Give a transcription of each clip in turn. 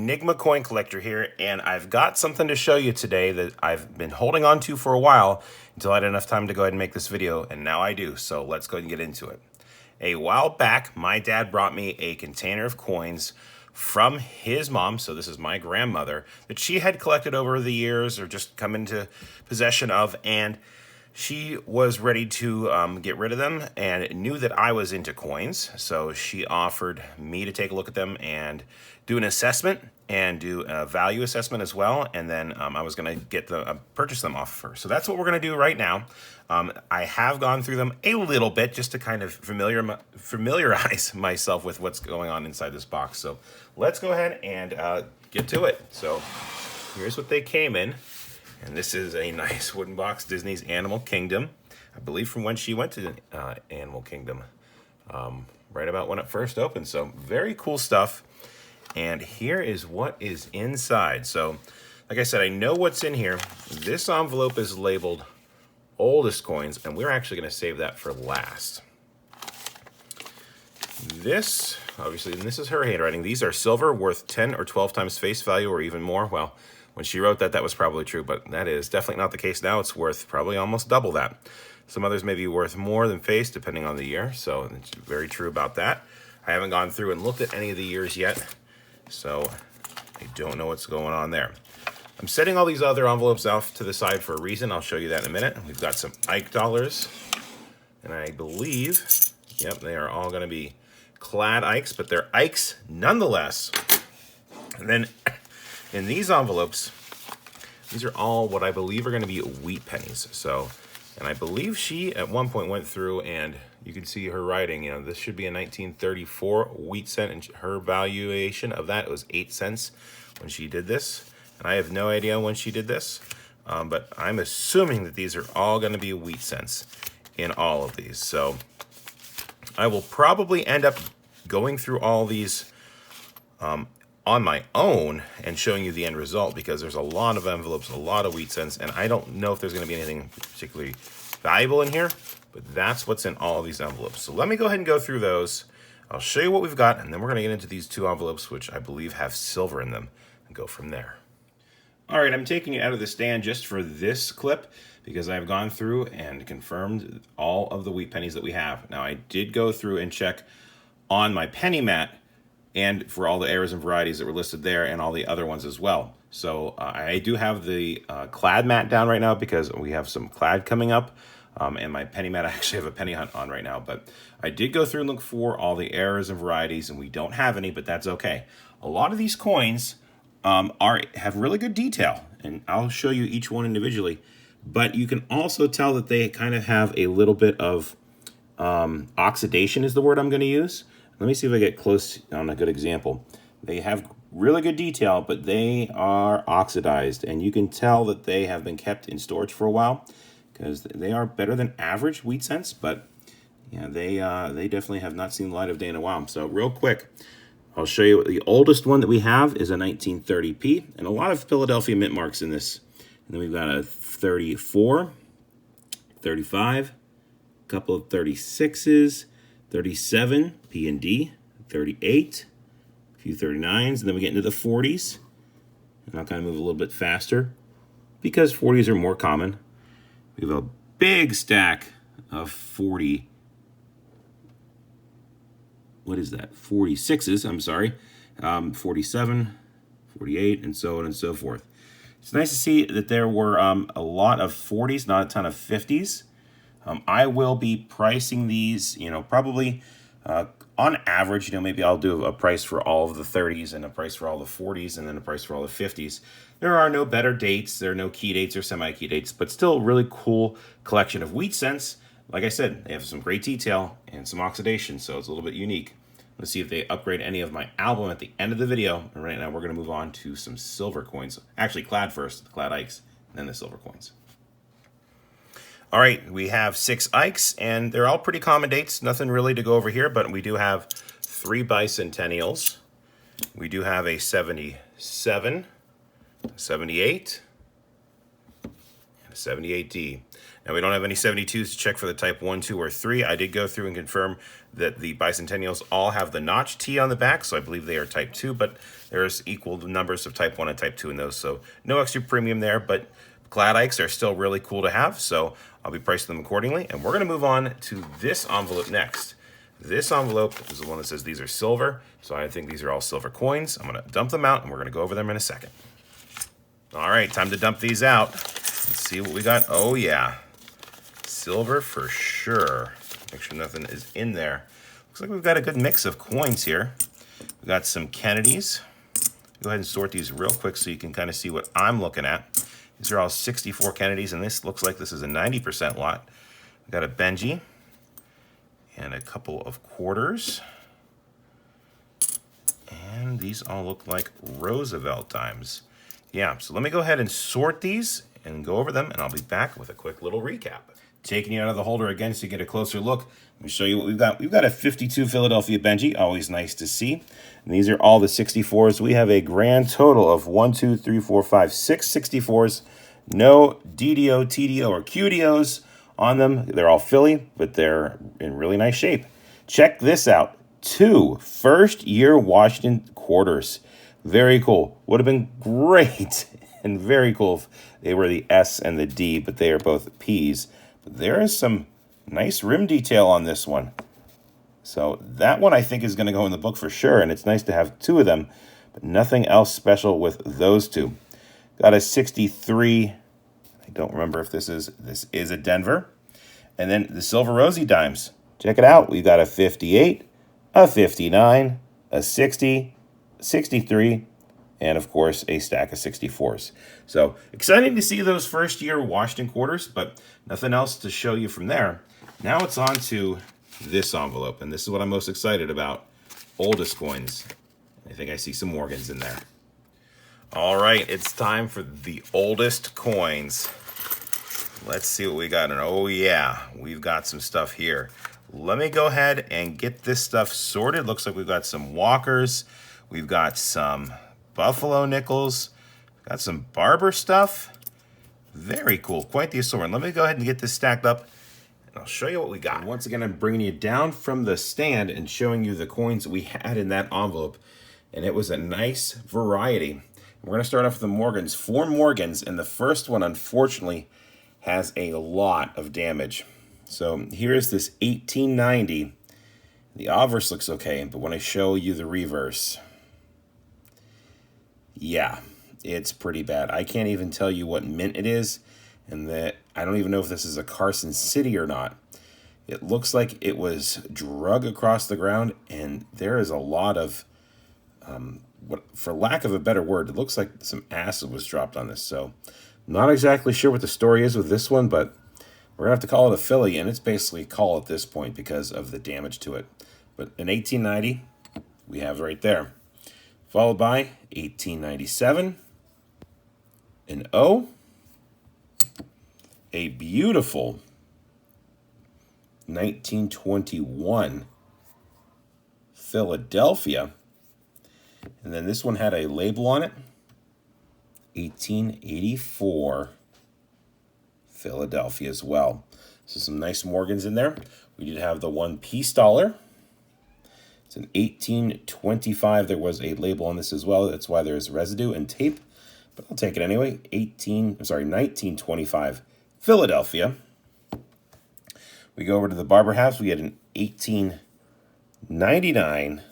EnigmaCoinCollector here, and I've got something to show you today that I've been holding on to for a while until I had enough time to go ahead and make this video, and now I do, so let's go ahead and get into it. A while back, my dad brought me a container of coins from his mom, so this is my grandmother, that she had collected over the years or just come into possession of, and she was ready to get rid of them and knew that I was into coins, so she offered me to take a look at them and do an assessment and do a value assessment as well, and then I was going to get purchase them off of her. So that's what we're going to do right now. I have gone through them a little bit just to kind of familiarize myself with what's going on inside this box. So let's go ahead and get to it. So here's what they came in. And this is a nice wooden box, Disney's Animal Kingdom. I believe from when she went to Animal Kingdom, right about when it first opened. So very cool stuff. And here is what is inside. So, like I said, I know what's in here. This envelope is labeled oldest coins, and we're actually going to save that for last. This, obviously, and this is her handwriting. These are silver, worth 10 or 12 times face value or even more. Well, when she wrote that, that was probably true, but that is definitely not the case now. It's worth probably almost double that. Some others may be worth more than face, depending on the year, so it's very true about that. I haven't gone through and looked at any of the years yet, so I don't know what's going on there. I'm setting all these other envelopes off to the side for a reason. I'll show you that in a minute. We've got some Ike dollars, and I believe, yep, they are all going to be clad Ikes, but they're Ikes nonetheless. And then in these envelopes, these are all what I believe are going to be wheat pennies. So, and I believe she at one point went through and you can see her writing, you know, this should be a 1934 wheat cent, and her valuation of that was 8 cents when she did this. And I have no idea when she did this, but I'm assuming that these are all going to be wheat cents in all of these. So I will probably end up going through all these on my own and showing you the end result, because there's a lot of envelopes, a lot of wheat cents, and I don't know if there's going to be anything particularly valuable in here, but that's what's in all of these envelopes. So let me go ahead and go through those. I'll show you what we've got, and then we're going to get into these two envelopes, which I believe have silver in them, and go from there. All right, I'm taking it out of the stand just for this clip because I've gone through and confirmed all of the wheat pennies that we have. Now, I did go through and check on my penny mat and for all the errors and varieties that were listed there and all the other ones as well. So I do have the clad mat down right now because we have some clad coming up. And my penny mat, I actually have a penny hunt on right now. But I did go through and look for all the errors and varieties, and we don't have any, but that's okay. A lot of these coins have really good detail, and I'll show you each one individually. But you can also tell that they kind of have a little bit of oxidation is the word I'm going to use. Let me see if I get close on a good example. They have really good detail, but they are oxidized, and you can tell that they have been kept in storage for a while because they are better than average wheat cents, but yeah, they definitely have not seen the light of day in a while. So real quick, I'll show you the oldest one that we have is a 1930p, and a lot of Philadelphia mint marks in this. And then we've got a 34, 35, a couple of 36s, 37, P and D, 38, a few 39s, and then we get into the 40s. And I'll kind of move a little bit faster because 40s are more common. We have a big stack of 40. What is that? 46s, I'm sorry. 47, 48, and so on and so forth. It's nice to see that there were a lot of 40s, not a ton of 50s. I will be pricing these, you know, probably on average, you know, maybe I'll do a price for all of the 30s and a price for all the 40s and then a price for all the 50s. There are no better dates. There are no key dates or semi-key dates, but still a really cool collection of wheat cents. Like I said, they have some great detail and some oxidation, so it's a little bit unique. Let's see if they upgrade any of my album at the end of the video. And right now we're going to move on to some silver coins. Actually, clad first, the clad Ikes, and then the silver coins. All right, we have 6 Ikes, and they're all pretty common dates. Nothing really to go over here, but we do have 3 bicentennials. We do have a 77, a 78, and a 78D. Now, we don't have any 72s to check for the type 1, 2, or 3. I did go through and confirm that the bicentennials all have the notch T on the back, so I believe they are type 2, but there's equal numbers of type 1 and type 2 in those, so no extra premium there, but Glad Ikes are still really cool to have, so I'll be pricing them accordingly. And we're going to move on to this envelope next. This envelope is the one that says these are silver, so I think these are all silver coins. I'm going to dump them out, and we're going to go over them in a second. All right, time to dump these out. Let's see what we got. Oh, yeah. Silver for sure. Make sure nothing is in there. Looks like we've got a good mix of coins here. We've got some Kennedys. Go ahead and sort these real quick so you can kind of see what I'm looking at. These are all 64 Kennedys, and this looks like this is a 90% lot. We've got a Benji and a couple of quarters. And these all look like Roosevelt dimes. Yeah, so let me go ahead and sort these and go over them, and I'll be back with a quick little recap. Taking you out of the holder again so you get a closer look. Let me show you what we've got. We've got a 52 Philadelphia Benji, always nice to see. And these are all the 64s. We have a grand total of 1, 2, 3, 4, 5, 6 64s. No DDO, TDO, or QDOs on them. They're all Philly, but they're in really nice shape. Check this out. 2 first-year Washington quarters. Very cool. Would have been great and very cool if they were the S and the D, but they are both Ps. But there is some nice rim detail on this one. So that one I think is going to go in the book for sure, and it's nice to have 2 of them, but nothing else special with those 2. Got a 63. I don't remember if this is a Denver. And then the Silver Rosie dimes. Check it out. We've got a 58, a 59, a 60, 63, and of course a stack of 64s. So exciting to see those first year Washington quarters, but nothing else to show you from there. Now it's on to this envelope, and this is what I'm most excited about. Oldest coins. I think I see some Morgans in there. All right, it's time for the oldest coins. Let's see what we got. And oh yeah, we've got some stuff here. Let me go ahead and get this stuff sorted. Looks like we've got some Walkers. We've got some Buffalo nickels. Got some Barber stuff. Very cool. Quite the assortment. Let me go ahead and get this stacked up, and I'll show you what we got. And once again, I'm bringing you down from the stand and showing you the coins we had in that envelope. And it was a nice variety. We're going to start off with the Morgans. 4 Morgans, and the first one, unfortunately, has a lot of damage. So here's this 1890. The obverse looks okay, but when I show you the reverse, yeah, it's pretty bad. I can't even tell you what mint it is, and that I don't even know if this is a Carson City or not. It looks like it was drug across the ground, and there is a lot of, for lack of a better word, it looks like some acid was dropped on this. So not exactly sure what the story is with this one, but we're going to have to call it a Philly, and it's basically a call at this point because of the damage to it. But an 1890 we have right there. Followed by 1897, an O, a beautiful 1921 Philadelphia, and then this one had a label on it, 1884 Philadelphia as well. So some nice Morgans in there. We did have the $1 piece dollar. It's an 1825. There was a label on this as well. That's why there's residue and tape, but I'll take it anyway. 1925 Philadelphia. We go over to the Barber halves. We had an 1899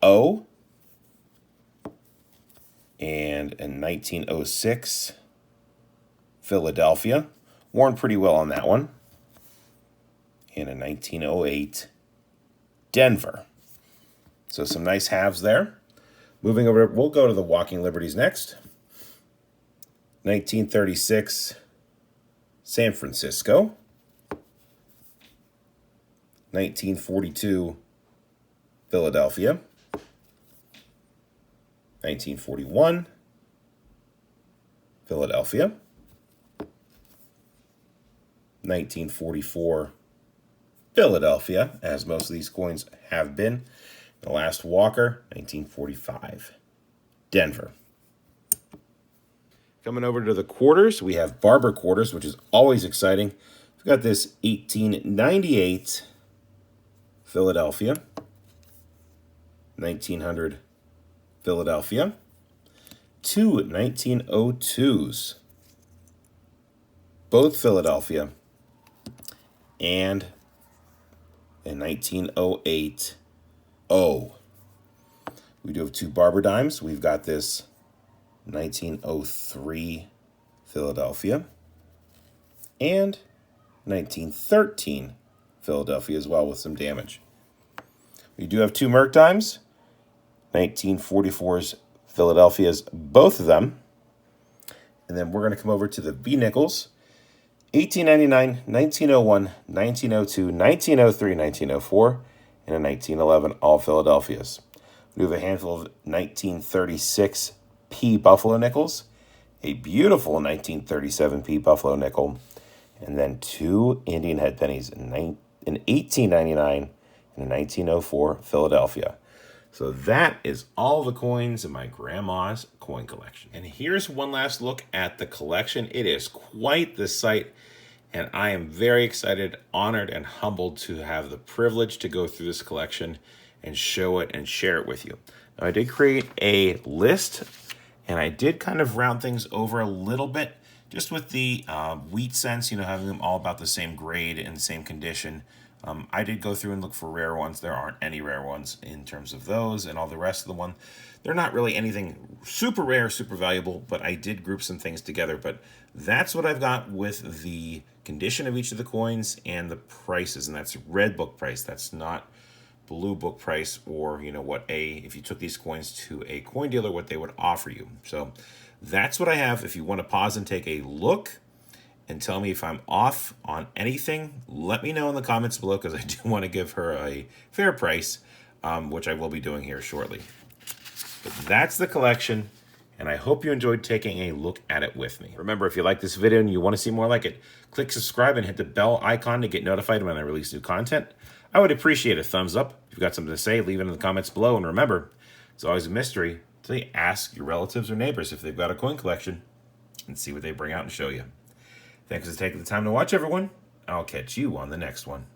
O and a 1906 Philadelphia. Worn pretty well on that one. And a 1908 Denver. So some nice halves there. Moving over, we'll go to the Walking Liberties next. 1936 San Francisco. 1942 Philadelphia. 1941 Philadelphia. 1944 Philadelphia, as most of these coins have been. The last Walker, 1945 Denver. Coming over to the quarters, we have barber quarters, which is always exciting. We've got this 1898 Philadelphia, 1900 Philadelphia, two 1902s, both Philadelphia, and a 1908 O. We do have two barber dimes. We've got this 1903 Philadelphia and 1913 Philadelphia as well with some damage. We do have two Merc dimes, 1944's Philadelphia's, both of them. And then we're going to come over to the V nickels, 1899, 1901, 1902, 1903, 1904, and a 1911, all Philadelphias. We have a handful of 1936 P Buffalo nickels, a beautiful 1937 P Buffalo nickel, and then two Indian head pennies, in 1899 and a 1904 Philadelphia. So that is all the coins in my grandma's coin collection. And here's one last look at the collection. It is quite the sight, and I am very excited, honored, and humbled to have the privilege to go through this collection and show it and share it with you. Now, I did create a list, and I did kind of round things over a little bit, just with the wheat cents, having them all about the same grade and same condition. I did go through and look for rare ones. There aren't any rare ones in terms of those, and all the rest of the one. They're not really anything super rare, super valuable, but I did group some things together. But that's what I've got with the condition of each of the coins and the prices, and that's red book price. That's not blue book price, or if you took these coins to a coin dealer, what they would offer you. So that's what I have. If you want to pause and take a look and tell me if I'm off on anything, let me know in the comments below, because I do want to give her a fair price, which I will be doing here shortly. But that's the collection, and I hope you enjoyed taking a look at it with me. Remember, if you like this video and you want to see more like it, click subscribe and hit the bell icon to get notified when I release new content. I would appreciate a thumbs up. If you've got something to say, leave it in the comments below. And remember, it's always a mystery until you ask your relatives or neighbors if they've got a coin collection and see what they bring out and show you. Thanks for taking the time to watch, everyone. I'll catch you on the next one.